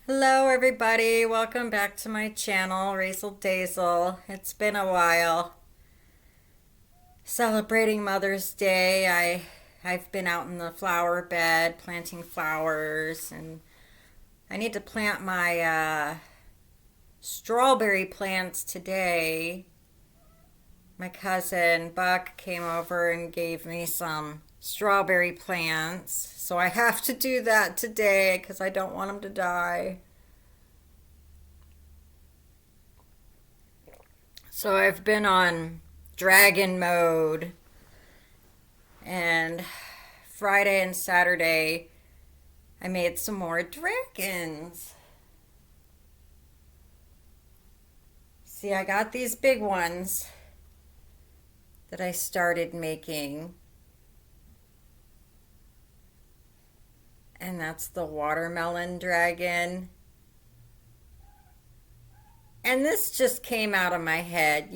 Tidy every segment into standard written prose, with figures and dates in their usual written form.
Hello everybody, welcome back to my channel, Razel Dazel. It's been a while. Celebrating Mother's Day. I've been out in the flower bed planting flowers, and I need to plant my strawberry plants today. My cousin Buck came over and gave me some strawberry plants, so I have to do that today because I don't want them to die. So I've been on dragon mode, and Friday and Saturday I made some more dragons. See, I got these big ones that I started making, and that's the watermelon dragon. And this just came out of my head.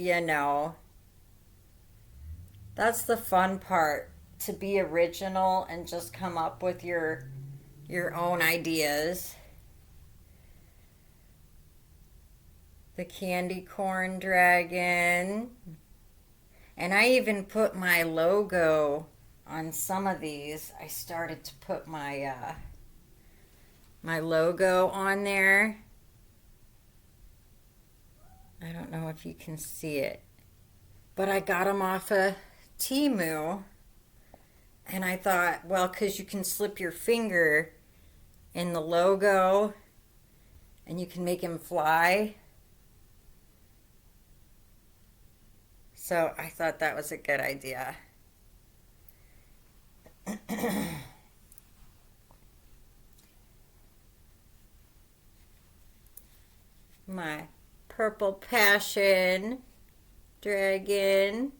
That's the fun part, to be original and just come up with your own ideas. The candy corn dragon. And I even put my logo on some of these. I started to put my logo on there. I don't know if you can see it, but I got them off of Temu, and I thought, well, because you can slip your finger in the logo and you can make him fly. So I thought that was a good idea. My purple passion dragon.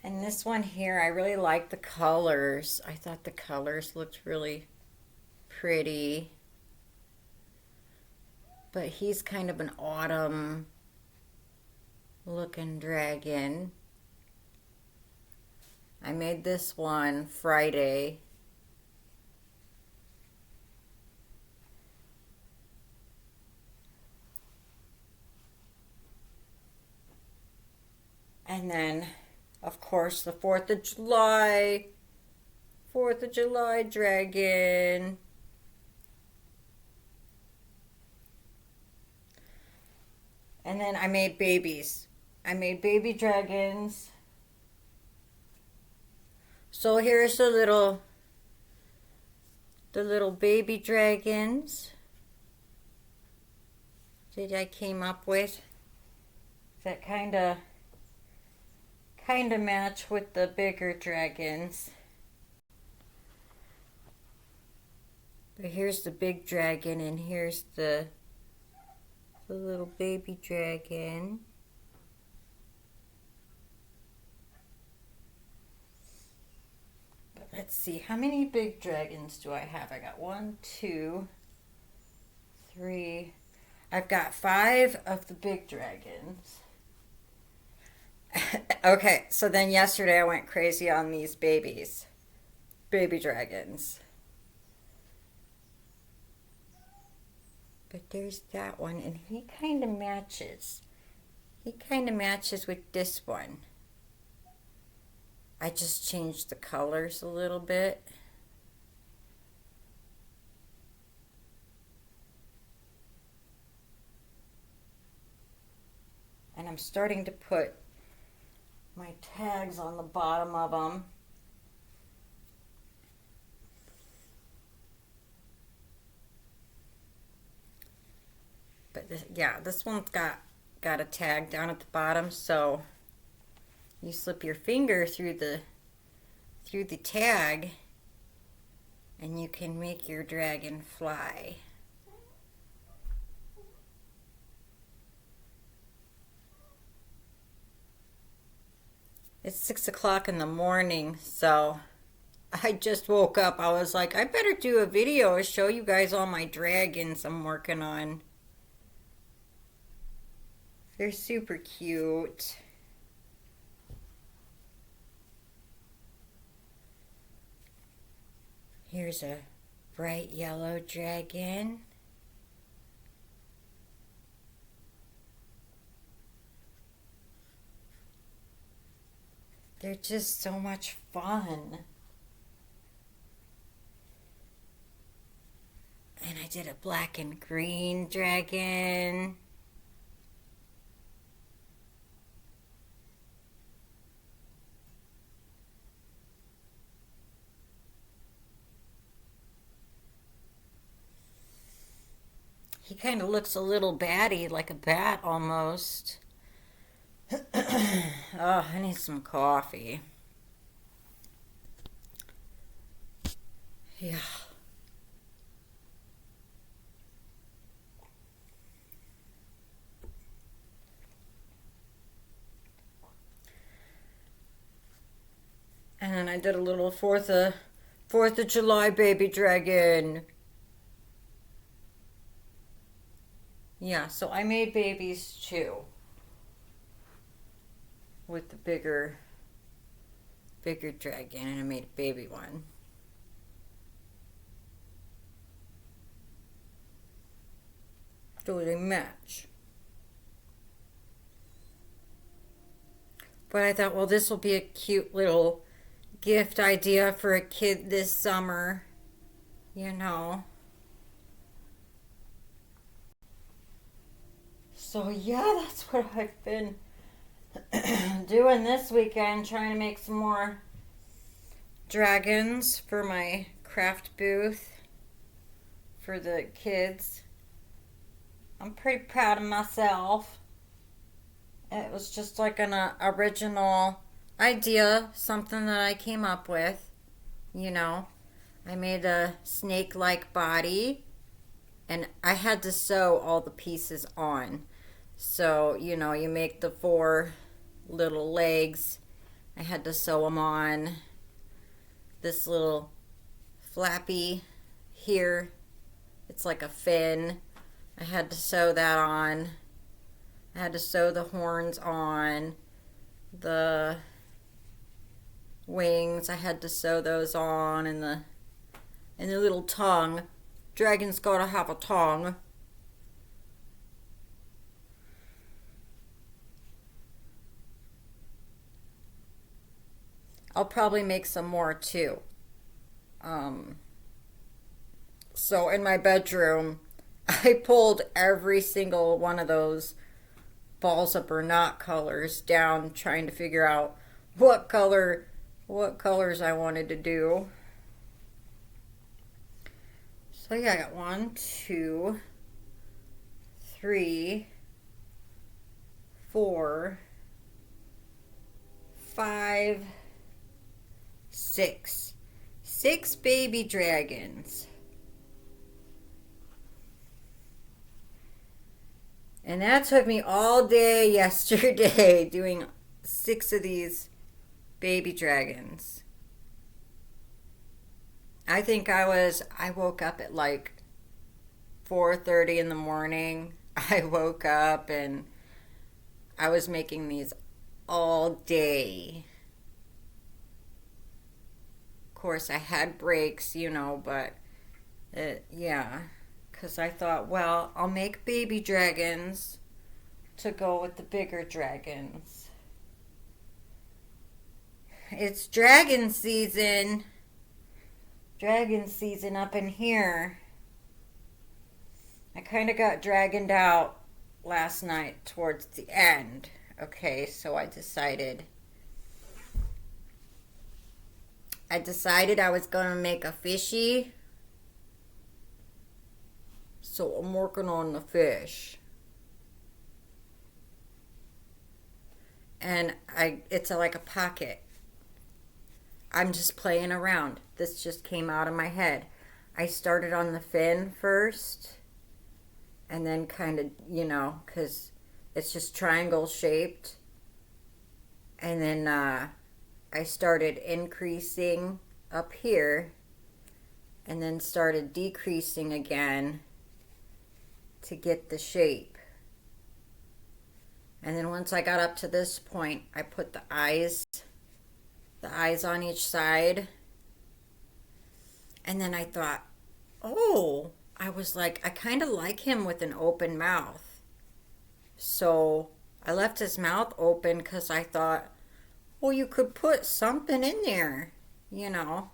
And this one here, I really like the colors. I thought the colors looked really pretty. But he's kind of an autumn looking dragon. I made this one Friday. And then, of course, the 4th of July. 4th of July dragon. And then I made babies. I made baby dragons. So here's the little baby dragons that I came up with that kind of match with the bigger dragons. But here's the big dragon, and here's the little baby dragon. But let's see, how many big dragons do I have? I got 1, 2, 3. I've got 5 of the big dragons. Okay, so then yesterday I went crazy on these baby dragons. But there's that one, and he kind of matches. He kind of matches with this one. I just changed the colors a little bit. And I'm starting to put my tags on the bottom of them. But this one's got a tag down at the bottom, so you slip your finger through the tag and you can make your dragon fly. It's 6 o'clock in the morning, so I just woke up. I was like, I better do a video to show you guys all my dragons I'm working on. They're super cute. Here's a bright yellow dragon. They're just so much fun. And I did a black and green dragon. He kind of looks a little batty, like a bat almost. Oh, I need some coffee. Yeah. And then I did a little Fourth of July baby dragon. Yeah, so I made babies too. With the bigger dragon, and I made a baby one. So they match. But I thought, well, this will be a cute little gift idea for a kid this summer, you know. So yeah, that's what I've been doing this weekend, trying to make some more dragons for my craft booth for the kids. I'm pretty proud of myself. It was just like an original idea, something that I came up with, you know. I made a snake-like body, and I had to sew all the pieces on. So, you know, you make the 4 little legs. I had to sew them on. This little flappy here, it's like a fin. I had to sew that on. I had to sew the horns on. The wings, I had to sew those on, and the little tongue. Dragon's gotta have a tongue. I'll probably make some more too. So in my bedroom, I pulled every single one of those balls of burnout colors down, trying to figure out what colors I wanted to do. So yeah, I got 1, 2, 3, 4, 5, 6 baby dragons. And that took me all day yesterday doing 6 of these baby dragons. I think I woke up at like 4:30 in the morning. I woke up and I was making these all day. Of course, I had breaks, you know, but yeah, because I thought, well, I'll make baby dragons to go with the bigger dragons. It's dragon season. Dragon season up in here. I kind of got dragoned out last night towards the end. Okay, so I decided I was going to make a fishy. So I'm working on the fish. And it's like a pocket. I'm just playing around. This just came out of my head. I started on the fin first. And then kind of, you know, because it's just triangle shaped. And then I started increasing up here. And then started decreasing again to get the shape. And then once I got up to this point, I put the eyes on each side. And then I thought, oh, I was like, I kind of like him with an open mouth. So I left his mouth open because I thought, well, you could put something in there,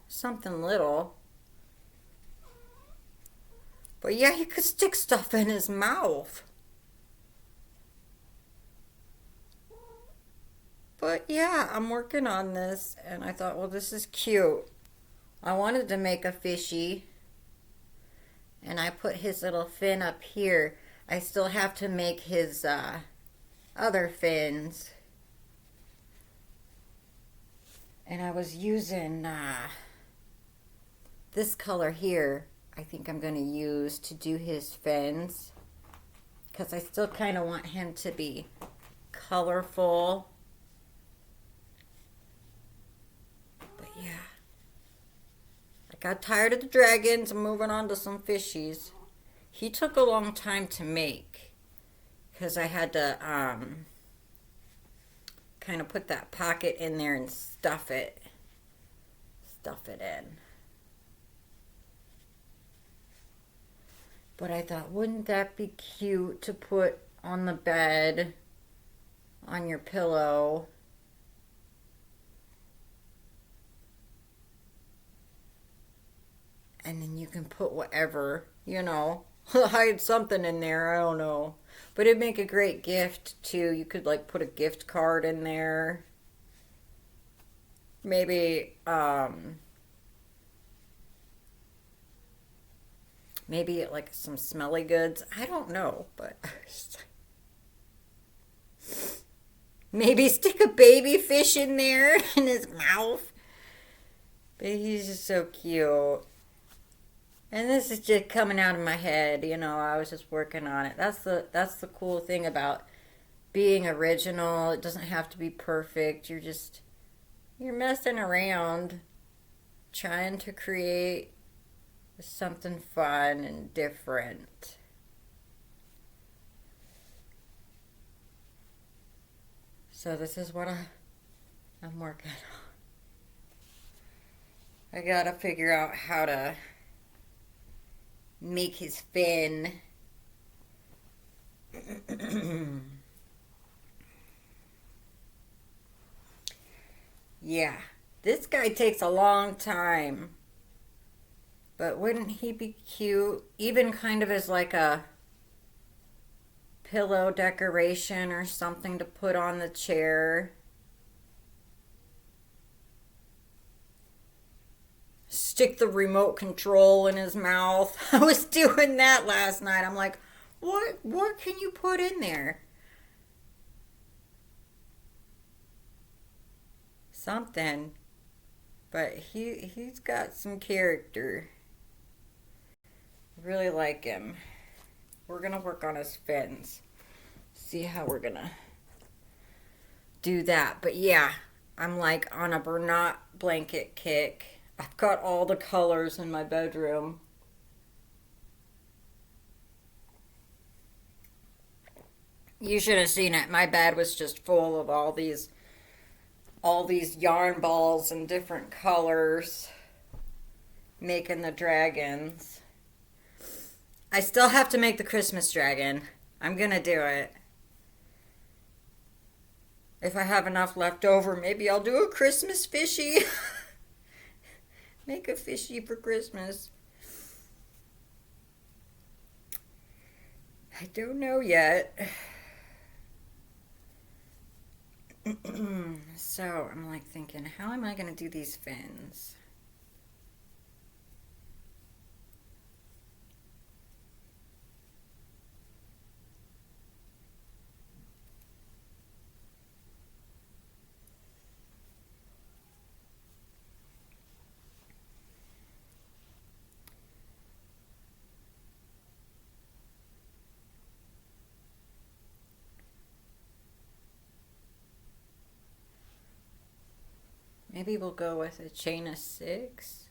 something little. But yeah, he could stick stuff in his mouth. But yeah, I'm working on this, and I thought, well, this is cute. I wanted to make a fishy, and I put his little fin up here. I still have to make his other fins. And I was using this color here. I think I'm going to use to do his fins, because I still kind of want him to be colorful. But yeah, I got tired of the dragons. I'm moving on to some fishies. He took a long time to make because I had to kind of put that pocket in there and stuff it in. But I thought, wouldn't that be cute to put on the bed, on your pillow? And then you can put whatever, hide something in there, I don't know. But it'd make a great gift too. You could like put a gift card in there. Maybe maybe like some smelly goods. I don't know, but maybe stick a baby fish in there in his mouth. But he's just so cute. And this is just coming out of my head, I was just working on it. That's the cool thing about being original. It doesn't have to be perfect. You're messing around, trying to create something fun and different. So this is what I'm working on. I gotta figure out how to make his fin. Yeah, this guy takes a long time. But wouldn't he be cute? Even kind of as like a pillow decoration or something to put on the chair. Stick the remote control in his mouth. I was doing that last night. I'm like, what can you put in there? Something. But he's got some character. I really like him. We're gonna work on his fins. See how we're gonna do that. But yeah, I'm like on a Bernat blanket kick. I've got all the colors in my bedroom. You should have seen it. My bed was just full of all these yarn balls in different colors, making the dragons. I still have to make the Christmas dragon. I'm gonna do it. If I have enough left over, maybe I'll do a Christmas fishy. Make a fishy for Christmas. I don't know yet. So I'm like thinking, how am I going to do these fins? Maybe we'll go with a chain of 6.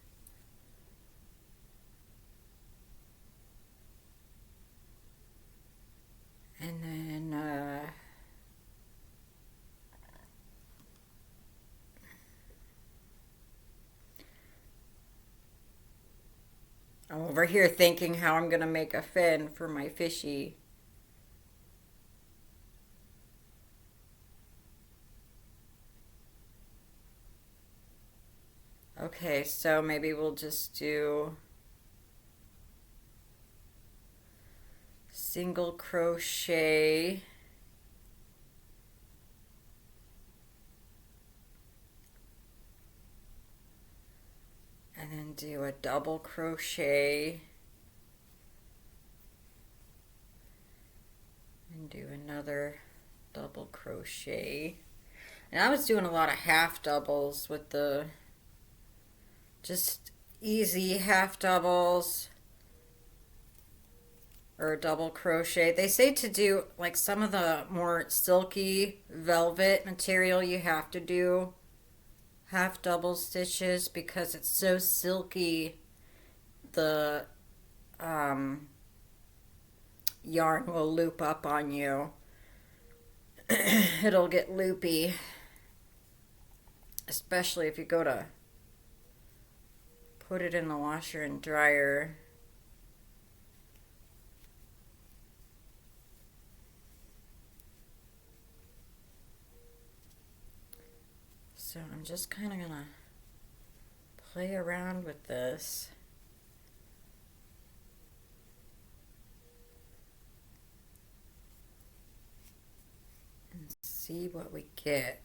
And then I'm over here thinking how I'm gonna make a fin for my fishy. Okay, so maybe we'll just do single crochet, and then do a double crochet, and do another double crochet. And I was doing a lot of half doubles with the just easy half doubles or a double crochet. They say to do like some of the more silky velvet material, you have to do half double stitches because it's so silky. The yarn will loop up on you. It'll get loopy, especially if you go to put it in the washer and dryer. So I'm just kind of gonna play around with this. And see what we get.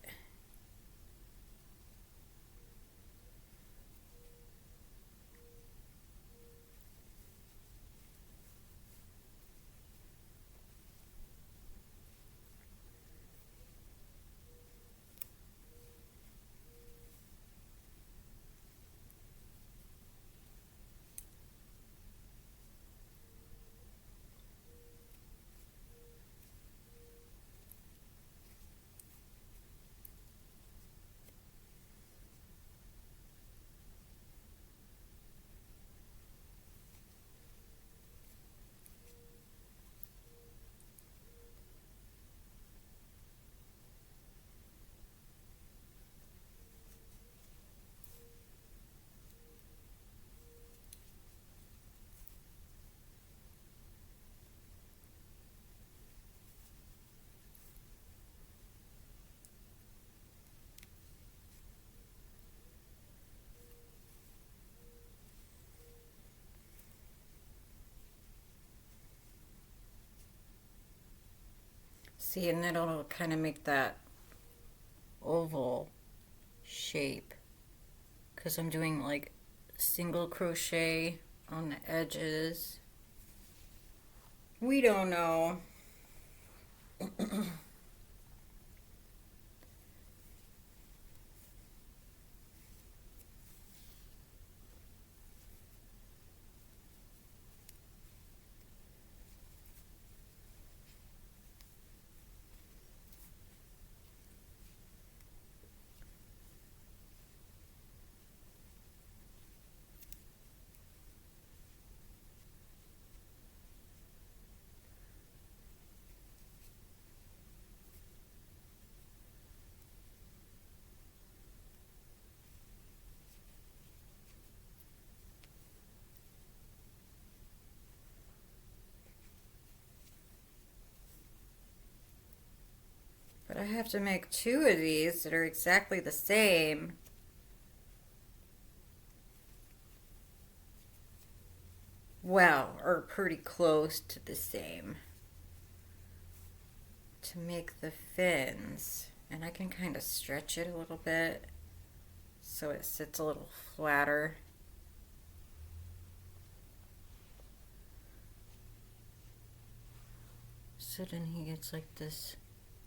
See, and then it'll kind of make that oval shape because I'm doing like single crochet on the edges. We don't know. But I have to make two of these that are exactly the same. Well, or pretty close to the same to make the fins. And I can kind of stretch it a little bit so it sits a little flatter. So then he gets like this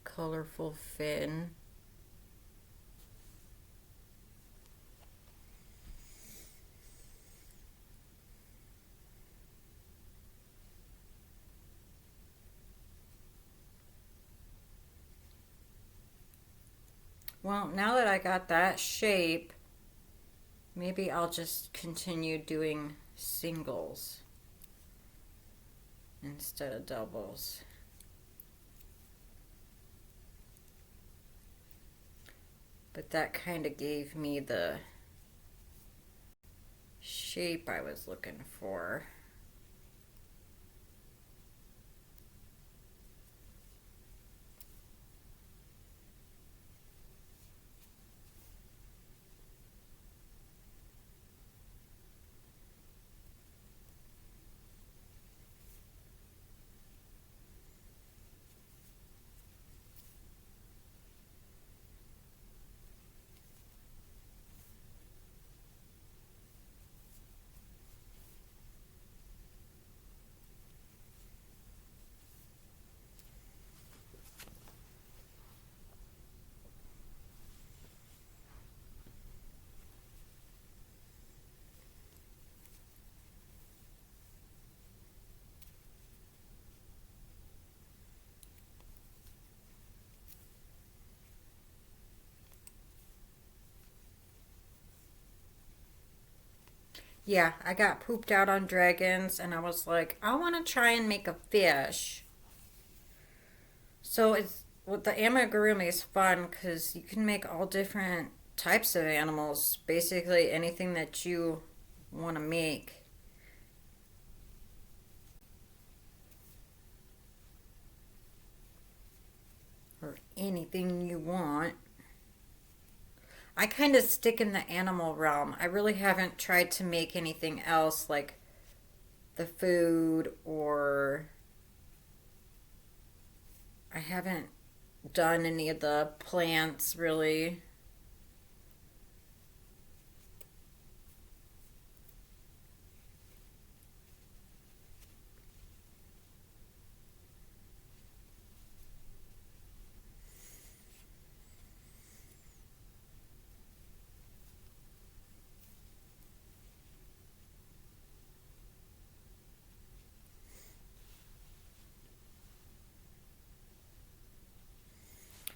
colorful fin. Well, now that I got that shape, maybe I'll just continue doing singles instead of doubles. But that kind of gave me the shape I was looking for. Yeah, I got pooped out on dragons and I was like, I want to try and make a fish. So it's with the amigurumi is fun because you can make all different types of animals, basically anything that you want to make. Or anything you want. I kind of stick in the animal realm. I really haven't tried to make anything else like the food, or I haven't done any of the plants really.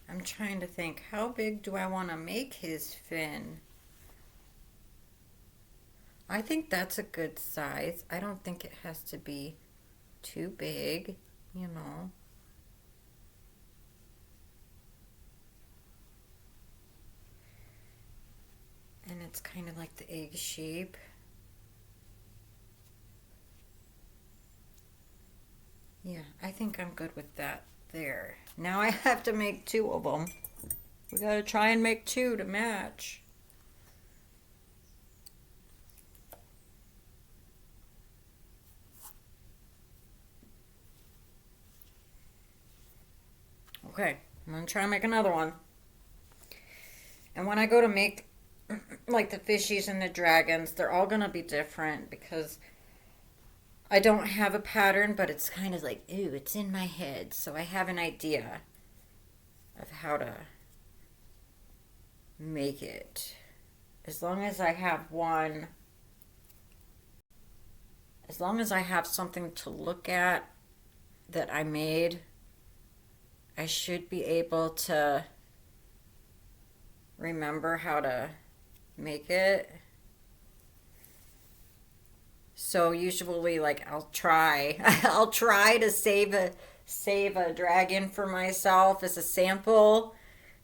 I'm trying to think, how big do I want to make his fin? I think that's a good size. I don't think it has to be too big, you know. And it's kind of like the egg shape. Yeah, I think I'm good with that there. Now I have to make two of them. We gotta try and make two to match. Okay, I'm gonna try and make another one. And when I go to make like the fishies and the dragons, they're all gonna be different because I don't have a pattern, but it's kind of like, ooh, it's in my head. So I have an idea of how to make it. As long as I have one, as long as I have something to look at that I made, I should be able to remember how to make it. So usually like I'll try I'll try to save a dragon for myself as a sample.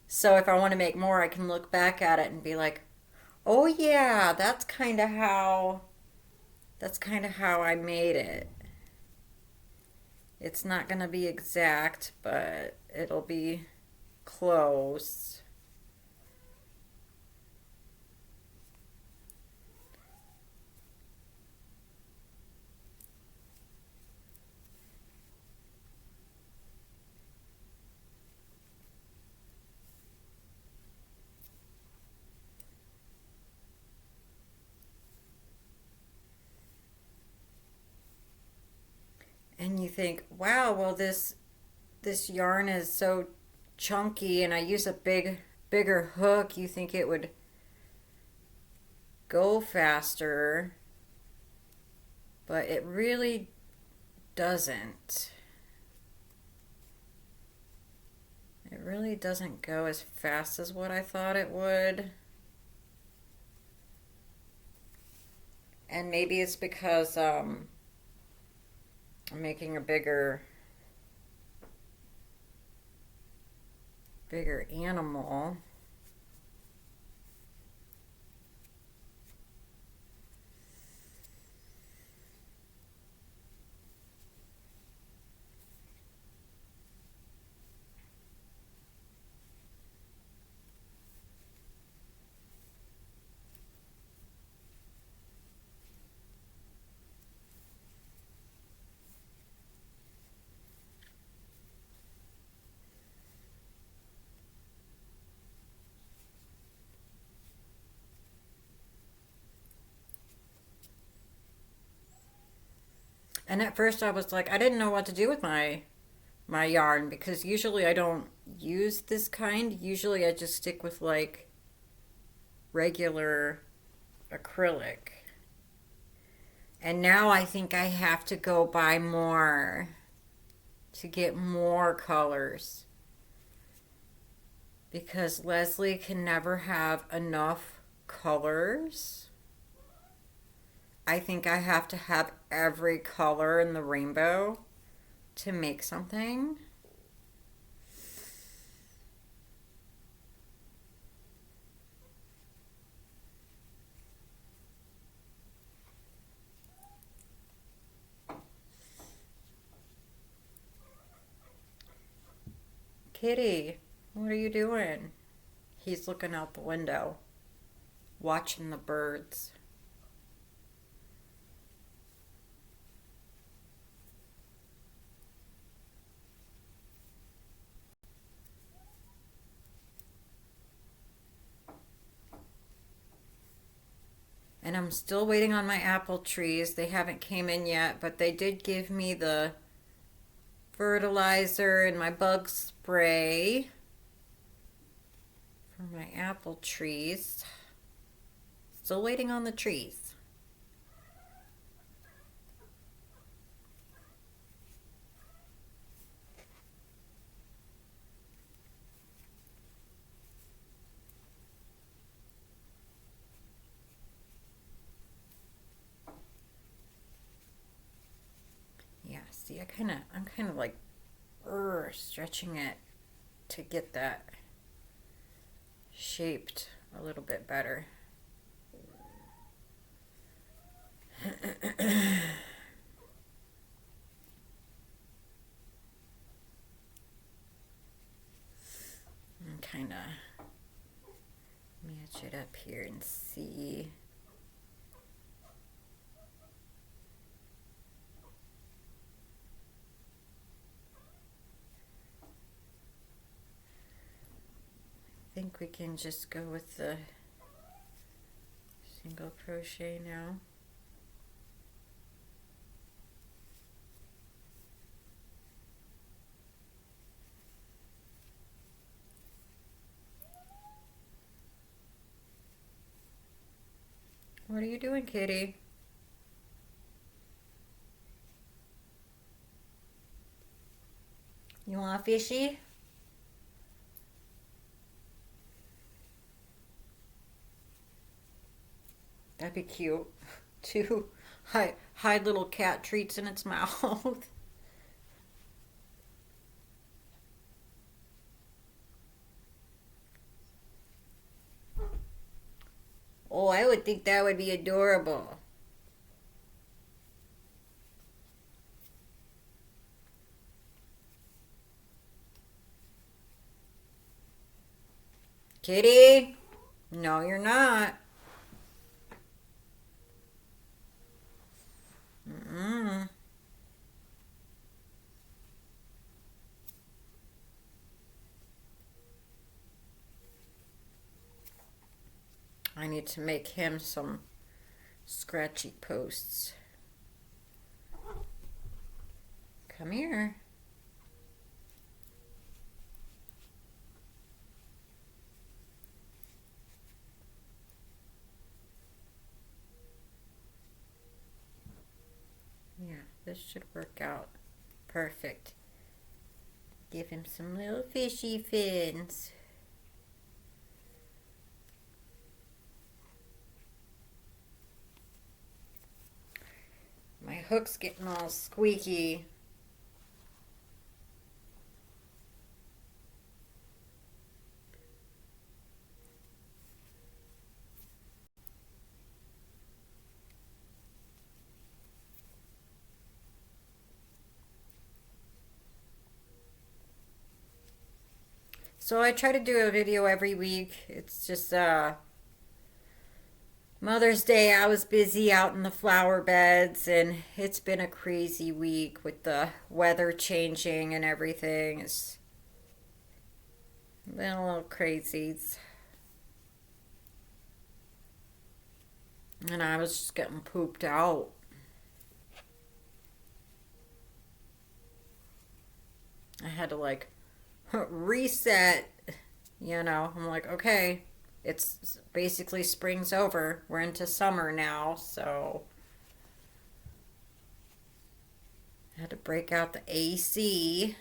So if I want to make more, I can look back at it and be like, "Oh yeah, that's kind of how I made it." It's not going to be exact, but it'll be close. And you think, "Wow, well this yarn is so chunky and I use a bigger hook, you think it would go faster, but it really doesn't. It really doesn't go as fast as what I thought it would. And maybe it's because I'm making a bigger animal. And at first I was like, I didn't know what to do with my yarn because usually I don't use this kind. Usually I just stick with like regular acrylic. And now I think I have to go buy more to get more colors because Leslie can never have enough colors. I think I have to have every color in the rainbow to make something. Kitty, what are you doing? He's looking out the window, watching the birds. And I'm still waiting on my apple trees. They haven't came in yet, but they did give me the fertilizer and my bug spray for my apple trees. Still waiting on the trees. Yeah, see, I'm kind of like stretching it to get that shaped a little bit better. And kind of match it up here and see. I think we can just go with the single crochet now. What are you doing, kitty? You want a fishy? That'd be cute. To hide little cat treats in its mouth. Oh, I would think that would be adorable. Kitty? No, you're not. Mm-mm. I need to make him some scratchy posts. Come here. Yeah, this should work out perfect. Give him some little fishy fins. My hook's getting all squeaky. So I try to do a video every week. It's just Mother's Day, I was busy out in the flower beds, and it's been a crazy week with the weather changing and everything. It's been a little crazy. And I was just getting pooped out. I had to like reset, you know. I'm like, okay, it's basically spring's over. We're into summer now, so I had to break out the AC.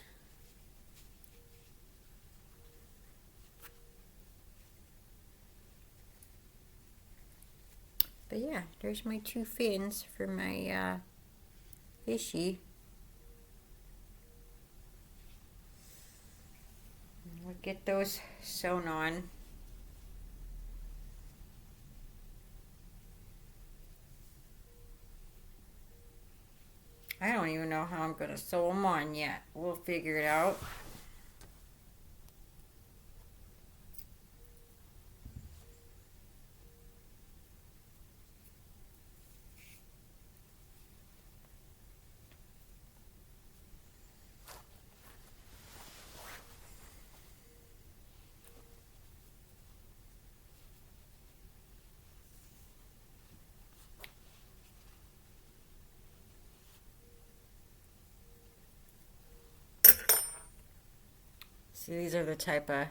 But yeah, there's my two fins for my fishy. We'll get those sewn on. I don't even know how I'm going to sew them on yet. We'll figure it out. See, these are the type of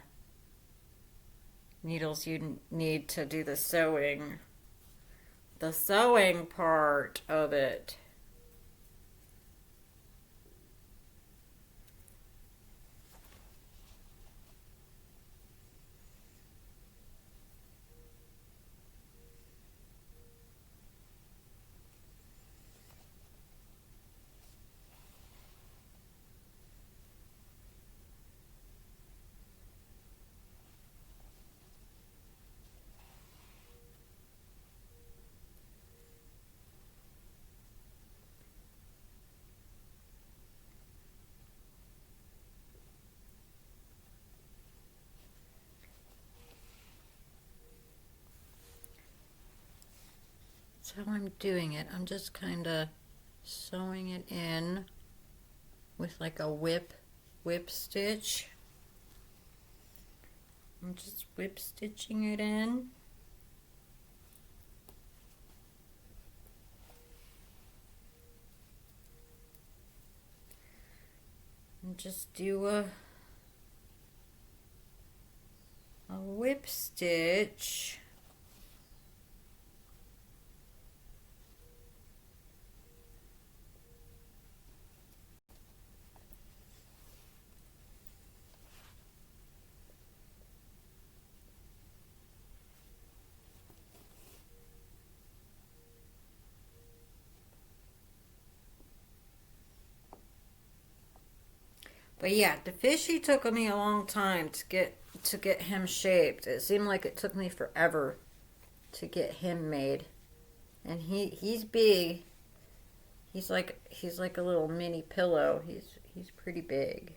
needles you need to do the sewing. The sewing part of it. That's how I'm doing it. I'm just kind of sewing it in with like a whip stitch. I'm just whip stitching it in. And just do a whip stitch. But yeah, the fishy took me a long time to get him shaped. It seemed like it took me forever to get him made. And he's big. He's like a little mini pillow. He's pretty big.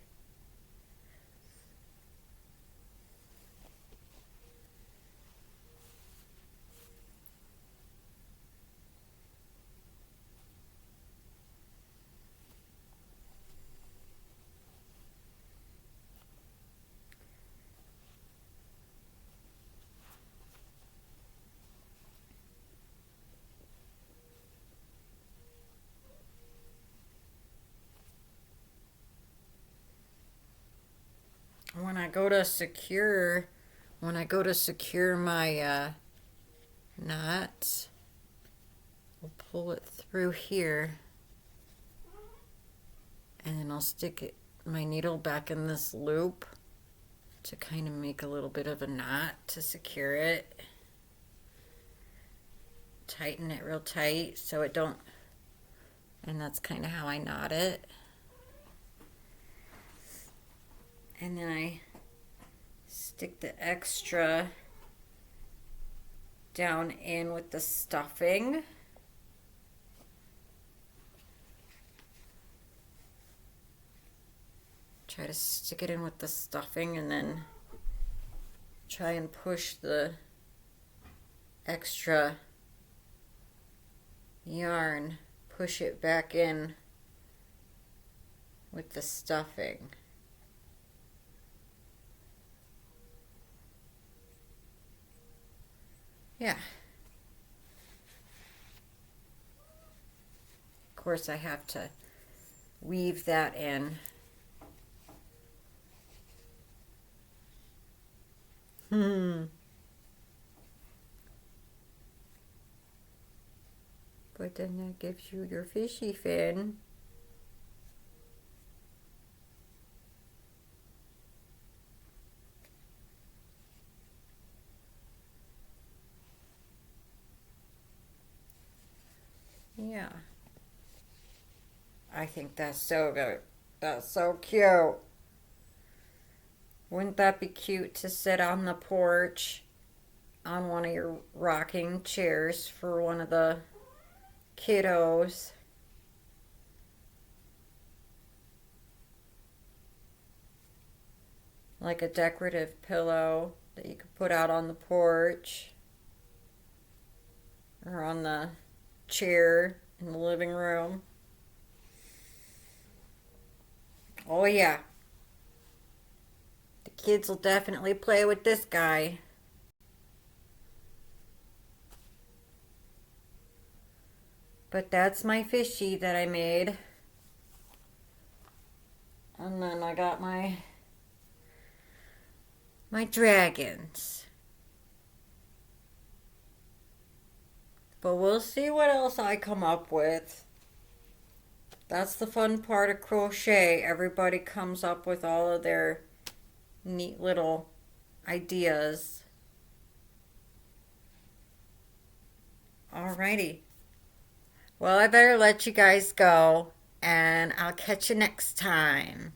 When I go to secure my knots, I'll pull it through here, and then I'll stick my needle back in this loop to kind of make a little bit of a knot to secure it. Tighten it real tight so it don't, and that's kind of how I knot it. And then I stick the extra down in with the stuffing. Try to stick it in with the stuffing and then try and push the extra yarn, push it back in with the stuffing. Yeah. Of course, I have to weave that in. But then that gives you your fishy fin. Yeah. I think that's so good. That's so cute. Wouldn't that be cute to sit on the porch on one of your rocking chairs for one of the kiddos? Like a decorative pillow that you could put out on the porch or on the chair in the living room. Oh, yeah. The kids will definitely play with this guy. But that's my fishy that I made. And then I got my dragons. But we'll see what else I come up with. That's the fun part of crochet. Everybody comes up with all of their neat little ideas. Alrighty. Well, I better let you guys go, and I'll catch you next time.